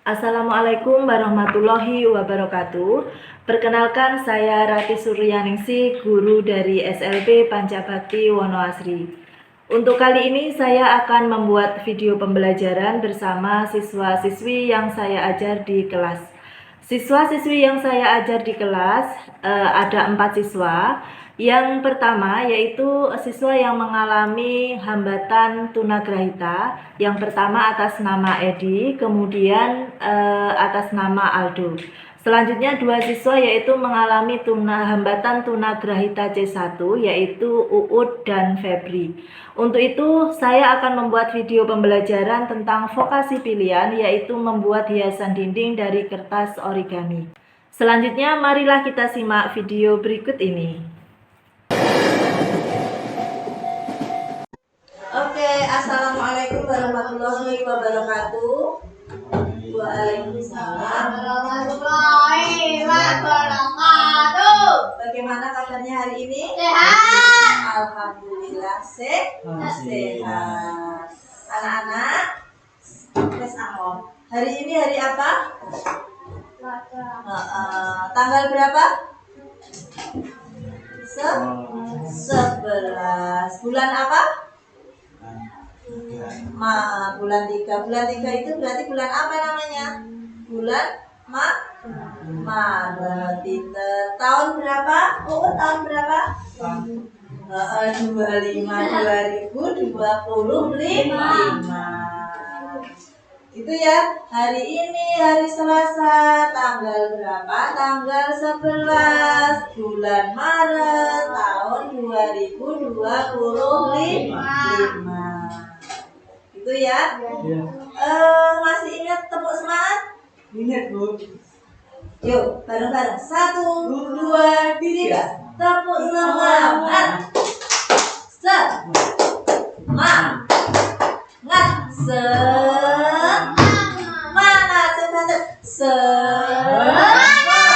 Assalamualaikum warahmatullahi wabarakatuh. Perkenalkan, saya Rati Suryaningsih, guru dari SLB Pancabakti Wonoasri. Untuk kali ini saya akan membuat video pembelajaran bersama siswa-siswi yang saya ajar di kelas. Siswa-siswi yang saya ajar di kelas ada 4 siswa. Yang pertama yaitu siswa yang mengalami hambatan tunagrahita. Yang pertama atas nama Edi, kemudian atas nama Aldo. Selanjutnya 2 siswa yaitu mengalami hambatan tunagrahita C1 yaitu Uud dan Febri. Untuk itu saya akan membuat video pembelajaran tentang vokasi pilihan yaitu membuat hiasan dinding dari kertas origami. Selanjutnya marilah kita simak video berikut ini. Oke, assalamualaikum warahmatullahi wabarakatuh. Waalaikumsalam warahmatullahi wabarakatuh. Bagaimana kabarnya hari ini? Sehat. Alhamdulillah sehat. Anak-anak, Miss Amon, hari ini hari apa? Tanggal berapa? 11. Bulan apa? Bulan 3. Bulan 3 itu berarti bulan apa namanya? Bulan Maret. Tahun berapa? Tahun berapa? 2025. Itu ya. Hari ini hari Selasa, tanggal berapa? Tanggal 11 bulan Maret tahun 2025. Itu ya. Masih ingat tepuk semangat? Ingat, Bu. Yuk, bareng-bareng. 1, 2, 3. Tepuk semangat. Semangat. Semangat. Semangat.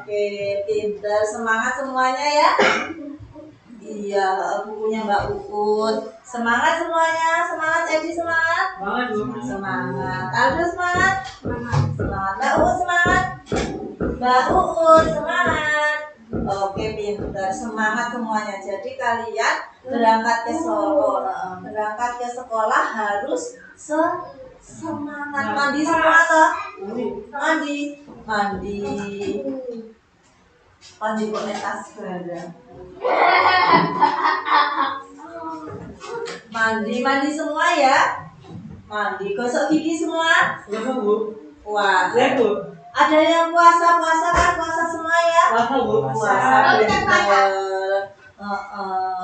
Oke, pintar. Semangat semuanya ya. Iya, bukunya Mbak Uut. Semangat semuanya. Semangat Edi, semangat. Semangat. Aldo semangat. Semangat. Mbak Uut semangat. Mbak Uut semangat. Oke, pintar. Semangat semuanya. Jadi kalian berangkat ke sekolah harus semangat. Mandi semua toh? Mandi kok netas bareng. Mandi semua ya. Mandi, gosok gigi semua. Puasa. Ada yang puasa kan? Puasa semua ya. Puasa benar.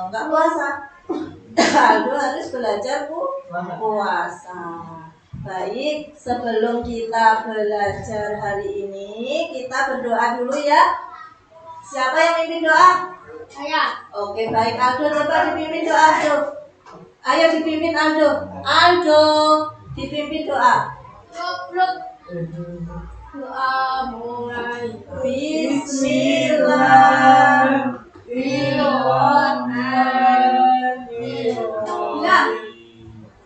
Enggak puasa. Aldo harus belajar puasa. Baik, sebelum kita belajar hari ini, kita berdoa dulu ya. Siapa yang mimpin doa? Saya. Oke, baik. Aldo, coba dipimpin doa, Aldo. Ayo dipimpin Aldo. Aldo, dipimpin doa. Doa mulai. Bismillahirrahmanirrahim.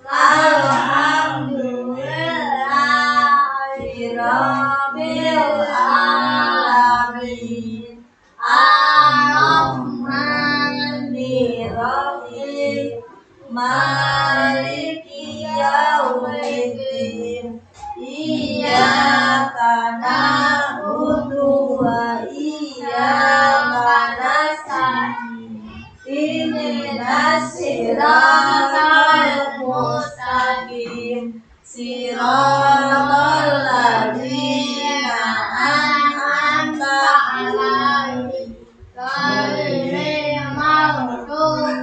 Alhamdulillahirabbil alamin. Ar-Rahmanir-Rahim. Maliki yaumiddin. Iyyaka na'budu wa iyyaka nasta'in. Ihdinas siratal mustaqim. Siratal ladzina an'amta 'alaihim ghairil maghdubi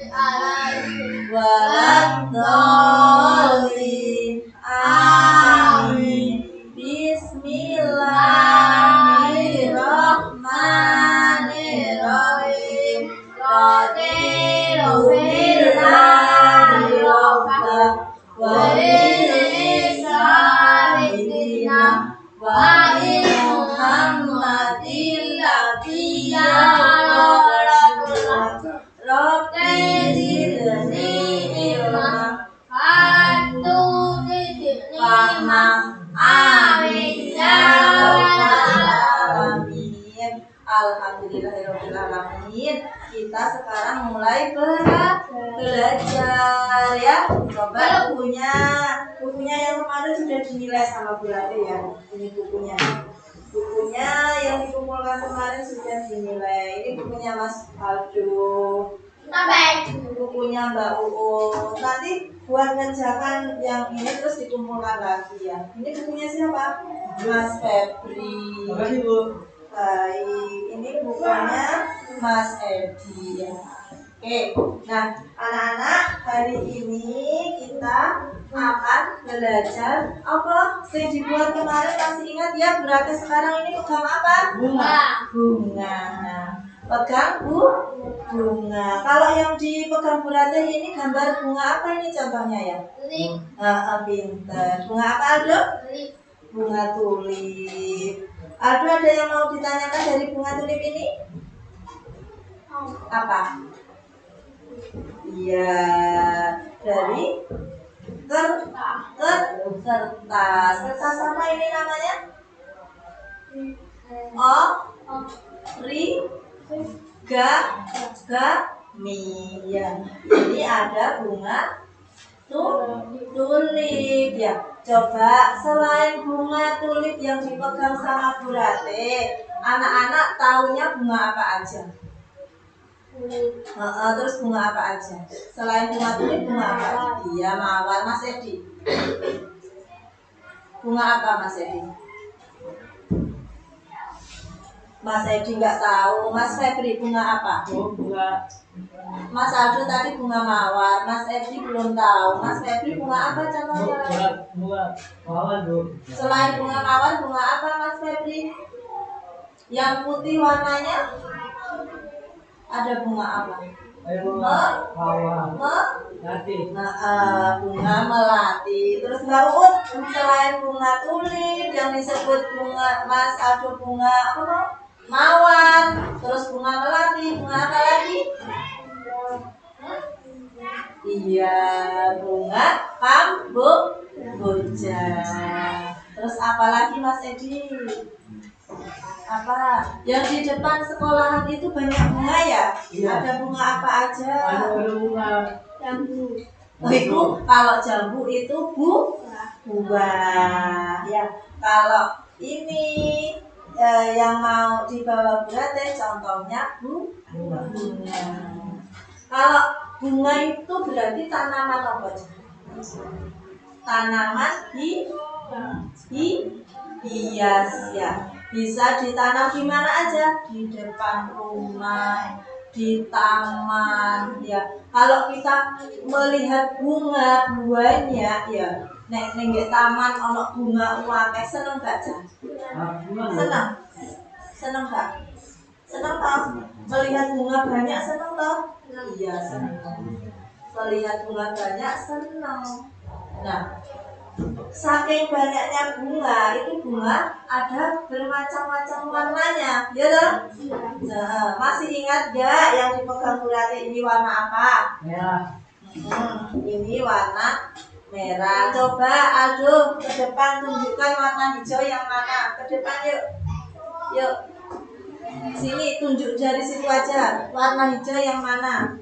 'alaihim waladdallin. Amin. Bismillahirrahmanirrahim. Raditu billahi rabban wa bilisa'idina wa bi Muhammadin nabiyya Rabbi zidni ilma. Fahma. Amin. Kita sekarang mulai belajar ya. Coba bukunya yang kemarin sudah dinilai sama Bu Rade ya. Ini bukunya. Bukunya yang dikumpulkan kemarin sudah dinilai. Ini bukunya Mas Aldo. Bukunya Mbak Uut. Nanti buat ngerjakan yang ini terus dikumpulkan lagi ya. Ini bukunya siapa? Mas Febri. Makasih Bu. Baik, ini bukunya Mas Edi ya. Oke, nah anak-anak hari ini kita akan belajar apa? Yang dibuat kemarin masih ingat ya? Berarti sekarang ini pegang apa? Bunga. Bunga. Pegang bunga. Kalau yang dipegang Bu Ratih ini gambar bunga apa ini contohnya ya? Pinter. Bunga apa Aldo? Bunga tulip. Aldo ada yang mau ditanyakan dari bunga tulip ini? Apa? Iya, dari kertas. Kertas apa ini namanya? Origami ya. Ini ada bunga tulip ya. Coba selain bunga tulip yang dipegang sama Bu Ratih, anak-anak taunya bunga apa aja? Terus bunga apa aja? Selain bunga tulip, bunga apa aja? Iya, mawar. Mas Edi, bunga apa Mas Edi? Mas Edi nggak tahu. Mas Febri bunga apa? Bunga. Mas Aldo tadi bunga mawar. Mas Edi belum tahu. Mas Febri bunga apa contohnya? Bunga mawar Bu. Selain bunga mawar, bunga apa Mas Febri? Yang putih warnanya? Ada bunga apa? Bunga mawar. Nanti. Bunga melati. Terus Mbak Uut, selain bunga tulip yang disebut bunga Mas Aldo bunga apa Mbak? Mawar. Terus bunga melati. Bunga apa lagi? Iya, bunga kamboja. Terus apa lagi Mas Edi? Apa? Yang di depan sekolahan itu banyak bunga ya? Iya. Ada bunga apa aja? Ada bunga. Itu kalau jambu itu buah. Ya, kalau ini yang mau dibawa berarti contohnya bunga. Kalau bunga itu berarti tanaman apa aja? Tanaman hias ya. Bisa ditanam di mana aja? Di depan rumah, di taman ya. Kalau kita melihat bunga banyak ya, nek ning taman ono bunga akeh seneng gak Jan? Seneng gak? Seneng toh? Melihat bunga banyak seneng toh? Iya seneng. Melihat bunga banyak seneng. Nah, saking banyaknya bunga, itu bunga ada bermacam-macam warnanya, ya dong? Nah, masih ingat gak yang dipegang Bu Ratih ini warna apa? Merah. Ini warna merah. Coba Aldo ke depan tunjukkan warna hijau yang mana? Ke depan yuk. Yuk. Sini tunjuk dari situ aja. Warna hijau yang mana?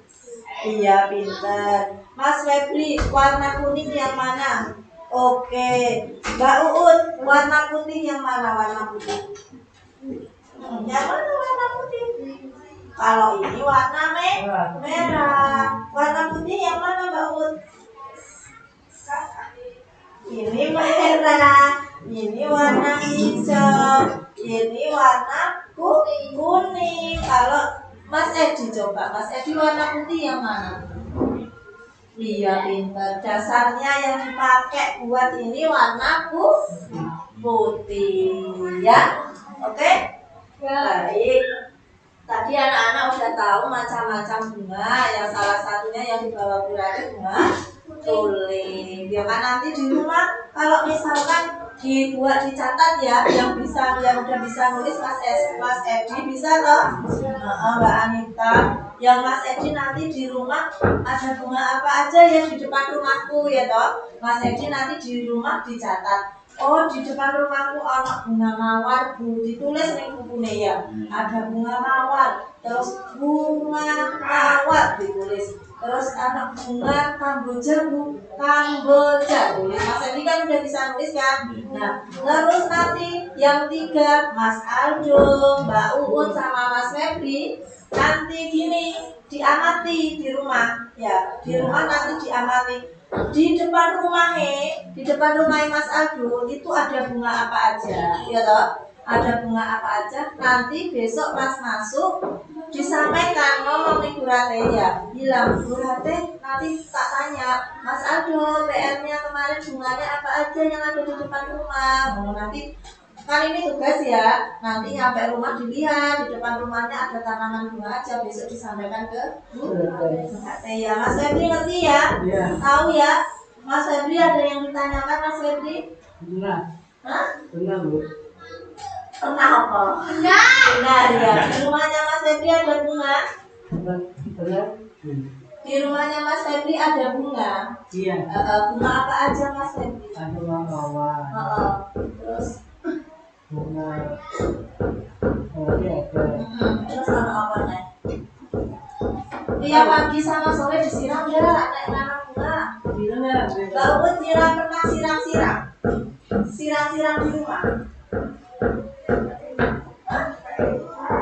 Iya, pinter. Mas Febri, warna kuning yang mana? Oke. Mbak Uut, warna putih yang mana? Warna putih. Yang mana warna putih? Kalau ini warna merah. Warna putih yang mana Mbak Uut? Ini merah. Ini warna hijau. Ini warna kuning. Kalau Mas Edi coba, Mas Edi warna putih yang mana? Iya pintar. Dasarnya yang dipakai buat ini warna putih ya. Oke? Baik. Tadi anak-anak udah tahu macam-macam bunga. Yang salah satunya yang dibawa Bu Ratih bunga tulip. Ya kan nanti di rumah kalau misalkan dibuat dicatat ya, yang udah bisa nulis Mas Edi bisa loh. Mbak Anita, yang Mas Edi nanti di rumah ada bunga apa aja yang di depan rumahku ya toh. Mas Edi nanti di rumah dicatat. Oh, di depan rumahku ada bunga mawar, Bu. Ditulis ning bukune ya. Ada bunga mawar, terus bunga mawar ditulis. Terus ada bunga kamboja, Bu. Kamboja tulis. Mas Edi kan udah bisa nulis kan? Nah, terus nanti yang 3 Mas Aldo, Mbak Uun sama Mas Febri nanti gini diamati di rumah ya. Di rumah nanti diamati. Di depan rumahnya Mas Aldo itu ada bunga apa aja, ya toh? Ada bunga apa aja? Nanti besok pas masuk disampaikan ngomong nih Bu Rate ya, bilang Bu Rate nanti tak tanya Mas Aldo PR-nya kemarin bunganya apa aja yang ada di depan rumah. Nanti kan ini tugas ya, nanti nyampe rumah dilihat di depan rumahnya ada tanaman bunga aja, besok disampaikan ke Bu Rate ya. Mas Febri ngerti ya? Iya. Tahu ya? Mas Febri ada yang ditanyakan Mas Febri? Benar. Hah? Benar, Bu. Pernah apa? Benar ya. Di rumahnya Mas Febri ada bunga? Benar. Di rumahnya Mas Febri ada bunga? Iya. Bunga apa aja Mas Febri? Ada bunga mawar. Terus? Bunga. Ada. Terus sama apa nih? Tiap pagi sama sore disiram ya, naik nanam bunga. Benar. Mbak Uut pernah siram-siram? Siram-siram di rumah? Hah?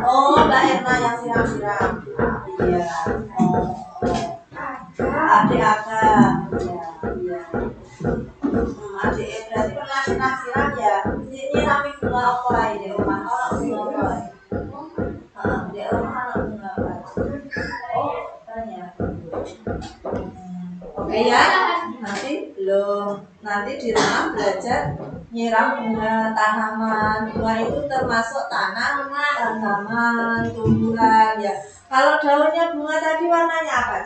Oh, Mbak Erna yang siram-siram. Iya. Adik Akang. Iya. Adik berarti pernah siram-siram ya? Nyirami bunga apa aja di rumah? Kalau bunga apa? Di rumah kalau bunga apa? Oh, tanya. Oke ya, nanti belum. Nanti di rumah belajar nyiram bunga tanaman. Bunga itu termasuk tanaman, tumbuhan ya. Kalau daunnya bunga tadi warnanya apa?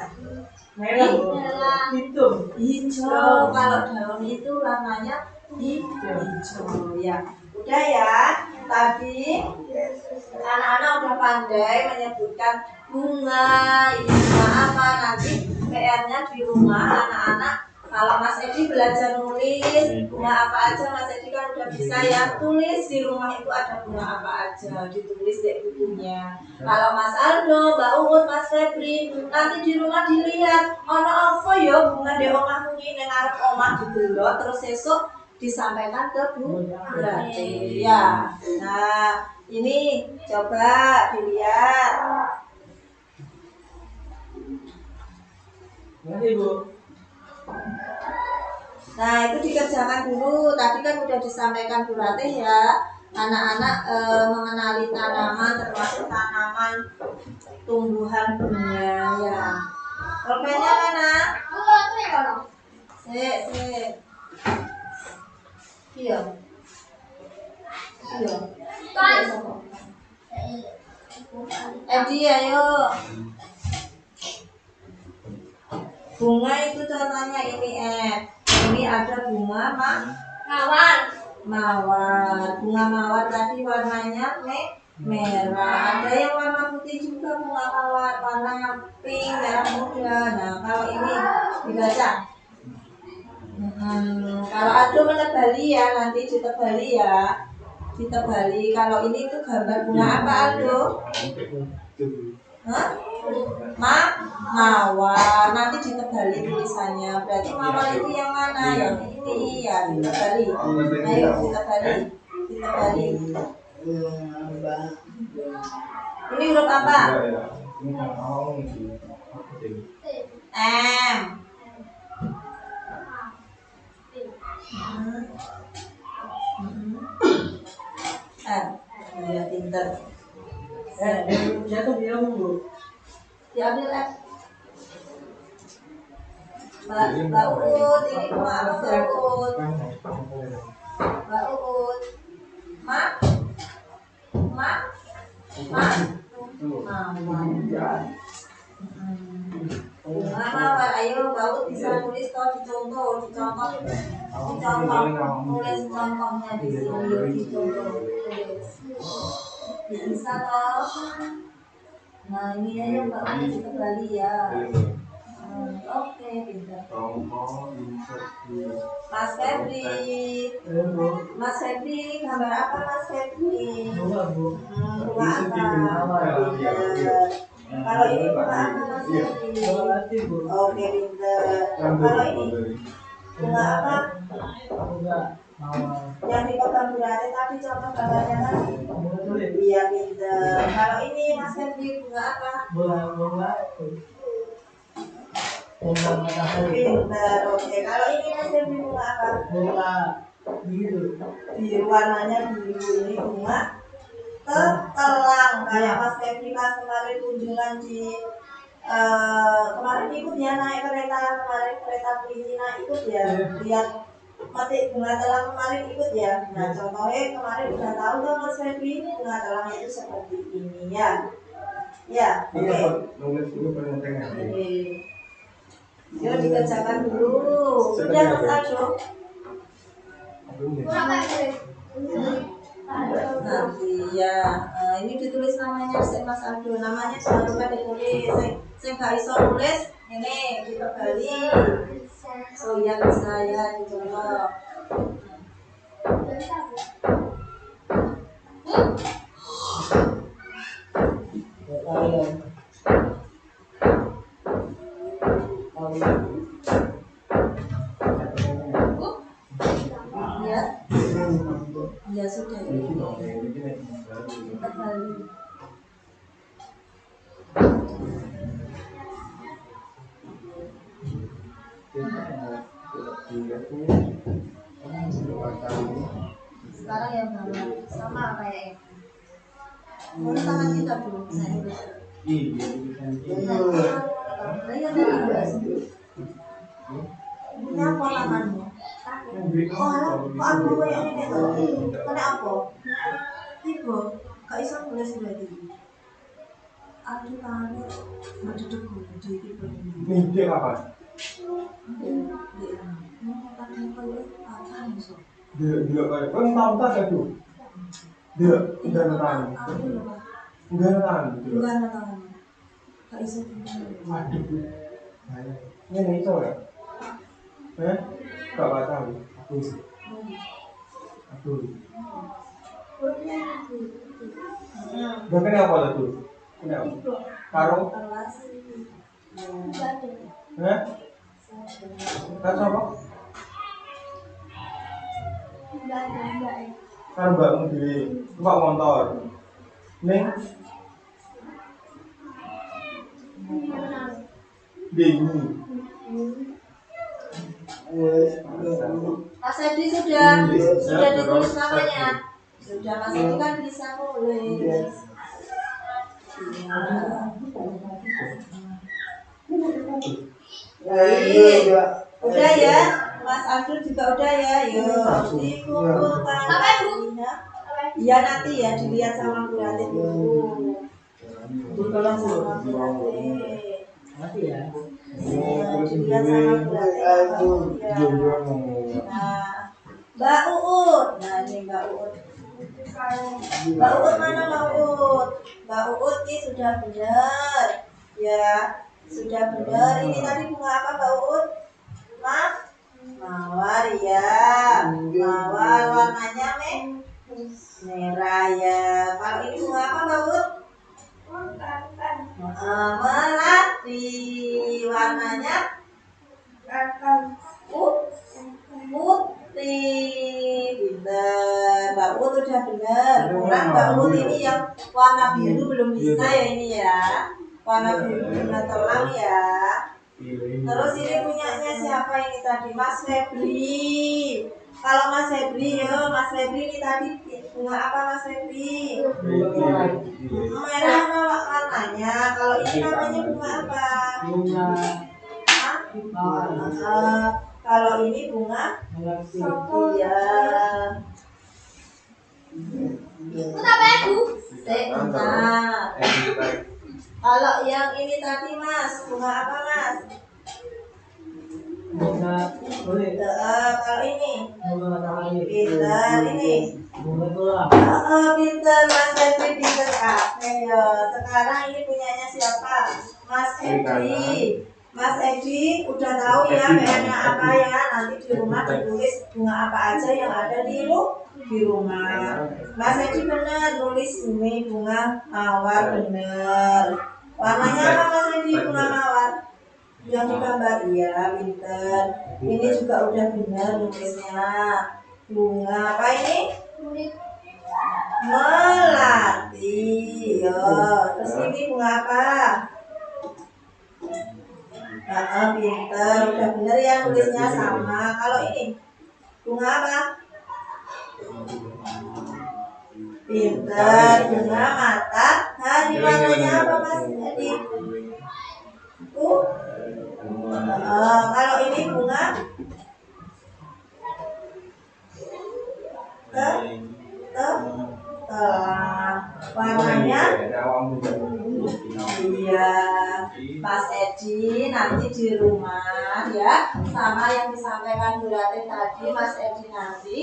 Merah. Hitam. Hijau. Kalau daun itu warnanya hijau ya. Udah ya. Tadi anak-anak udah pandai menyebutkan bunga, ini bunga apa. Nanti PR-nya di rumah anak-anak kalau Mas Edi belajar nulis bunga apa aja, Mas Edi kan udah bisa ya, tulis di rumah itu ada bunga apa aja, ditulis di bukunya. Kalau Mas Aldo, Mbak Uut, Mas Febri nanti di rumah dilihat ono apa ya bunga di omah kuwi ning arep omah dibelot, terus esok disampaikan ke Bu Rate ya. Nah, ini coba dilihat. Nanti, Bu. Nah, itu dikerjakan dulu. Tadi kan udah disampaikan Bu Rate ya. Anak-anak mengenali tanaman, termasuk tanaman tumbuhan bunga ya. Pulpennya mana? Sik. Iya. Edi, ayo. Bunga itu contohnya ini ini ada bunga mawar. Bunga mawar tadi warnanya merah. Ada yang warna putih juga bunga mawar, warna pink, merah muda. Nah, kalau ini dibaca. Kalau Aldo menebali ya, nanti ditebali ya. Kalau ini tuh gambar bunga apa Aldo? Hah? Mawar. Nanti ditebali tulisannya. Berarti mawar itu yang mana? Yang ini ya, ditebali. Ayo ditebali. Ini huruf apa? M. Ya pinter. Jatuh dia, Bu. Diambil Mbak Uut, ini bunga apa Mbak Uut? Mbak Uut. Bunga mawar, ayo Mbak Uut bisa tulis toh, dicontoh. Tulis contohnya di sini, dicontoh. Bisa toh. Nah ini aja Mbak Uut kita balik ya. Oke, pintar. Tomo inserti. Mas Febri. Mas Febri, ini gambar apa Mas Febri? Bunga, Bu. Bunga apa? Pintar. Kalau ini bunga apa Mas Febri? Bunga hati, Bu. Oke, pintar. Kalau ini bunga apa? Bunga mawar. Yang dipegang Bu Rati tadi contoh gambarnya tadi. Bunga tulip. Iya, pintar. Kalau ini Mas Febri bunga apa? Bunga matahari. Pintar. Oke, kalau ini Mas Febri bunga apa? Bunga biru. Biru, warnanya biru. Ini bunga ketelang kayak Mas Febri pas kemarin kunjungan di kemarin ikut ya naik kereta kemarin, kereta Pristina ikut ya, lihat metik bunga telang kemarin ikut ya. Nah contohnya kemarin udah tahu tuh Mas Febri bunga telang itu seperti ini ya. Ya, oke. Nulis dulu penentengan. Oke. Yuk dikerjakan dulu. Sudah Mas Aldo? Nanti ya, ini ditulis namanya Mas Aldo, namanya jangan lupa ditulis. Saya nggak iso nulis, ini dibalik. Oh ya bisa ya dicolok. Ya, ya sudah. Kembali. Sekarang ya bawah sama kayak ini. Tangan kita belum bisa nulis. Ini apa tanganmu? Oh, kok aku kayak ini tuh? Kena apa? Ibu, gak bisa nulis berarti. Aduh tangannya nggak duduk di ibu ini. Ini dia kapan? Dia kayak kan tahu tak ada tuh. Dia udah nonton. Udah nonton. Enggak nonton. Gak bisa nulis. Waduh. Ini itu ya. Gak tahu. Aku. Udah kenapa tuh? Kenapa? Karo? Karo apa? Karo mbakmu dhewe, mbak motor. Ning Dengi. Mas Edi sudah ditulis namanya. Sudah Mas Edi kan bisa nulis. Baik. Udah ya, Mas Abdul juga udah ya. Yuk, dikumpulkan. Iya nanti ya dilihat sama Bu Rati dulu. Dilihat sama Bu Rati. Mati ya. Dilihat sama Bu Rati. Nah, Mbak Uut. Nah ini Mbak Uut. Mbak Uut mana Mbak Uut? Mbak Uut ini sudah benar. Ya, sudah benar. Ini tadi bunga apa Mbak Uut? Mawar ya. Mawar warnanya merah ya. Kalau ini bunga apa Mbak Uut? Melati. Warnanya putih. Pintar. Mbak Uut udah benar. Kurang Mbak Uut ini yang warna biru belum bisa ya ini ya. Warna biru bunga telang ya. Terus ini punyanya siapa ini tadi? Mas Febri. Kalau Mas Febri ya, Mas Febri ini tadi bunga apa Mas Febri? Merah warnanya. Kalau ini namanya bunga apa? Bunga Kalau ini bunga iya. Sebentar. Kalau yang ini tadi Mas, bunga apa Mas? bunga tulip. Kalau ini Bunga matahari. pintar ini. Bunga tulang. Pintar Mas Febri pintar. Ayo, sekarang ini punyanya siapa? Mas Febri. Mas Edi udah tahu ya PR-nya apa ya. Nanti di rumah ditulis bunga apa aja yang ada di rumah. Mas Edi bener nulis ini bunga mawar bener. Warnanya apa Mas Edi bunga mawar? Yang digambar iya pinter. Ini juga udah bener nulisnya. Bunga apa ini? Melati. Yo, terus ini bunga apa? Pinter, udah bener ya nulisnya sama. Kalau ini bunga apa? Pinter, bunga matahari. Warnanya apa Mas Edi? Kalau ini bunga telang. Warnanya iya, Mas Edi nanti di rumah ya sama yang disampaikan Bu Ratih tadi. Mas Edi nanti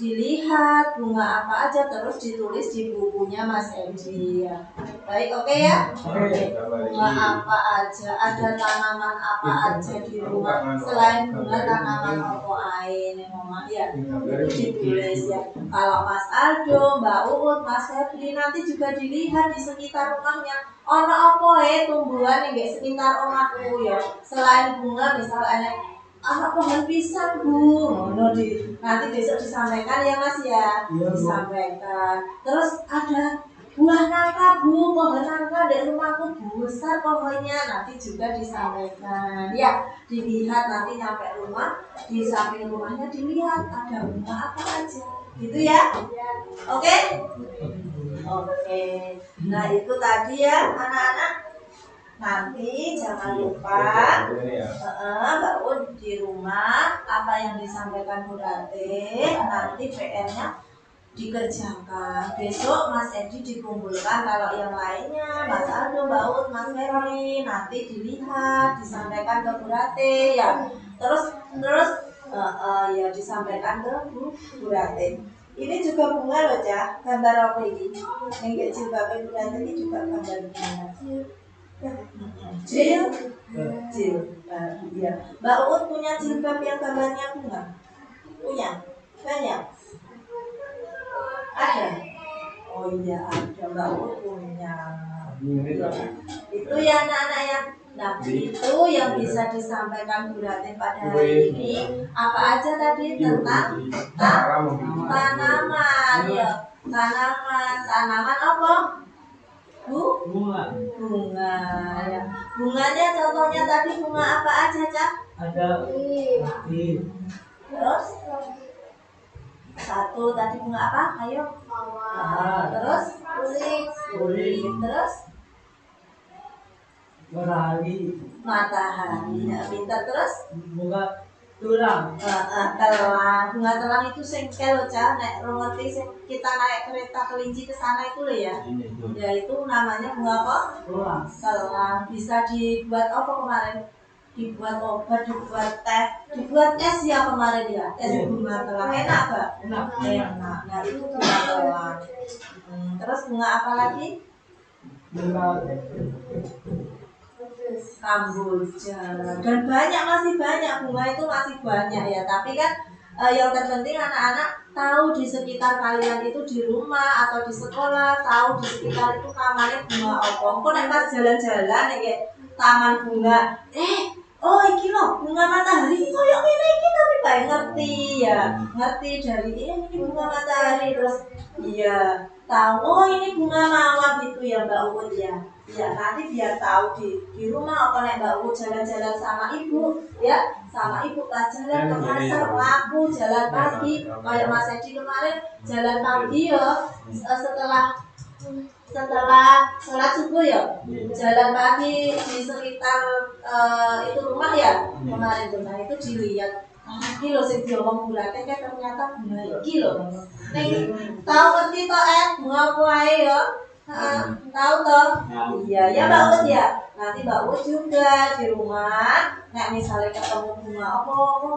dilihat bunga apa aja terus ditulis di bukunya Mas Edi ya. Baik, oke ya? Bunga apa aja, ada tanaman apa aja di rumah selain bunga tanaman opo ae nih Mama ya. Itu ditulis ya. Kalau Mas Aldo, Mbak Uut, Mas Febri nanti juga dilihat di sekitar rumahnya. Ono opo tumbuhan yang di sekitar rumahku ya. Selain bunga misalnya anak pohon pisang Bu, nanti besok disampaikan ya Mas ya, disampaikan. Terus ada buah nangka Bu, pohon nangka di rumahku besar pohonnya, nanti juga disampaikan. Ya, dilihat nanti nyampe rumah, di samping rumahnya dilihat ada bunga apa aja, gitu ya? Oke? Oke. Nah itu tadi ya anak-anak. Nanti jangan lupa Mbak Un di rumah apa yang disampaikan Bu Ratih nanti PR-nya dikerjakan. Besok Mas Edi dikumpulkan, kalau yang lainnya Mas Aldo, Mbak Un, Mas Febri nanti dilihat disampaikan ke Bu Ratih ya. Terus ya disampaikan ke Bu Ratih. Ini juga bunga loh Cah, gambar apa ini? Yang juga Bu Ratih ini juga gambar bunga. Jil, iya. Mbak Uut punya jilbab yang gambarnya bunga? Punya? Banyak? Ada? Oh iya ada, Mbak Uut punya. Itu ya anak-anak ya. Nah itu yang bisa disampaikan Bu Ratih pada hari ini. Apa aja tadi tentang tanaman ya. Tanaman apa? Bunga ya. Bunganya contohnya tadi bunga apa aja Cak? Ada Terus satu tadi bunga apa? Ayo. Terus kulit. Terus matahari. Ya, pintar. Terus bunga tulang. Telang. Bunga telang itu sengkel loh Cak. Nek ngerti kita naik kereta kelinci ke sana itu loh ya. Ya itu namanya bunga apa? Telang. Bisa dibuat apa kemarin? Dibuat obat, dibuat teh, dibuat es ya kemarin ya. Es bunga telang. Enak gak? Enak. Nah itu bunga telang. Terus bunga apa lagi? Bunga Kamboja. Dan masih banyak bunga itu masih banyak ya. Tapi kan yang terpenting anak-anak tahu di sekitar kalian itu di rumah atau di sekolah, tahu di sekitar itu tamannya bunga apa. Kok nek pas jalan-jalan nih kayak taman bunga, oh iki loh bunga matahari koyo ngene iki tapi bae ngerti ya. Ngerti dari ini bunga matahari terus iya tahu oh ini bunga mawar gitu ya Mbak Uut ya. Ya nanti biar tahu di rumah apa nek Mbak Uut jalan-jalan sama ibu ya, sama ibu pas jalan ke pasar laku jalan pagi kayak Mas Edi kemarin jalan pagi ya setelah sholat subuh ya jalan pagi di sekitar itu rumah ya kemarin tuh. Nah itu dilihat iki lho sing diomong Bu Ratih kan ternyata bunga iki lho. Ning tahu ngerti to bunga apa ae ya? Tahu toh? Iya ya Mbak Uut ya. Nanti Mbak Uut juga di rumah nek misalnya ketemu bunga apa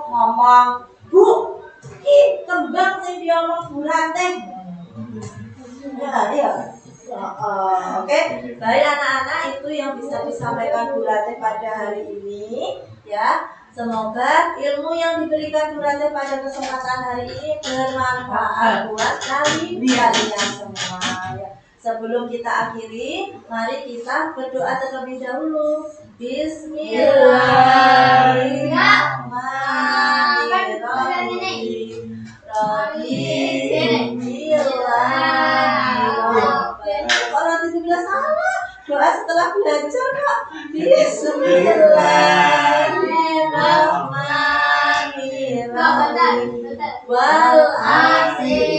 ngomong, "Bu, iki kembang sing diomong Bu Ratih." Ya. Oke, baik anak-anak, itu yang bisa disampaikan Bu Ratih pada hari ini ya. Semoga ilmu yang diberikan Bu Ratih pada kesempatan hari ini bermanfaat buat kalian semua ya. Sebelum kita akhiri, mari kita berdoa terlebih dahulu. Bismillahirrahmanirrahim. Orang itu bilang salah. Doa setelah belajar kok. Bismillahirrahmanirrahim. Wal asri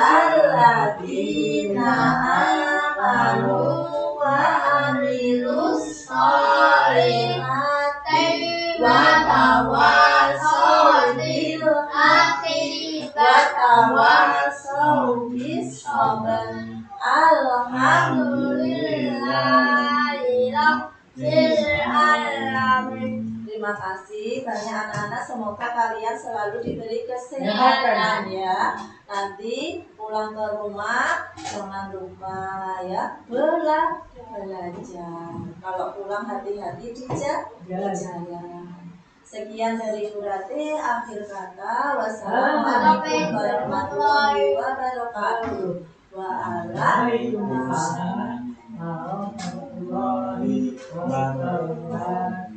ilalladzina amanu wa amilus sholihati wa tawassaw bil haqqi wa tawassaw bis sabr. Alhamdulillahirabbil alamin. Terima kasih banyak anak-anak, semoga kalian selalu diberi kesehatan ya. Nanti pulang ke rumah jangan lupa ya belajar. Kalau pulang hati-hati di jalan. Sekian dari Bu Ratih, akhir kata wassalamualaikum warahmatullahi wabarakatuh. Waalaikumsalam warahmatullahi wabarakatuh.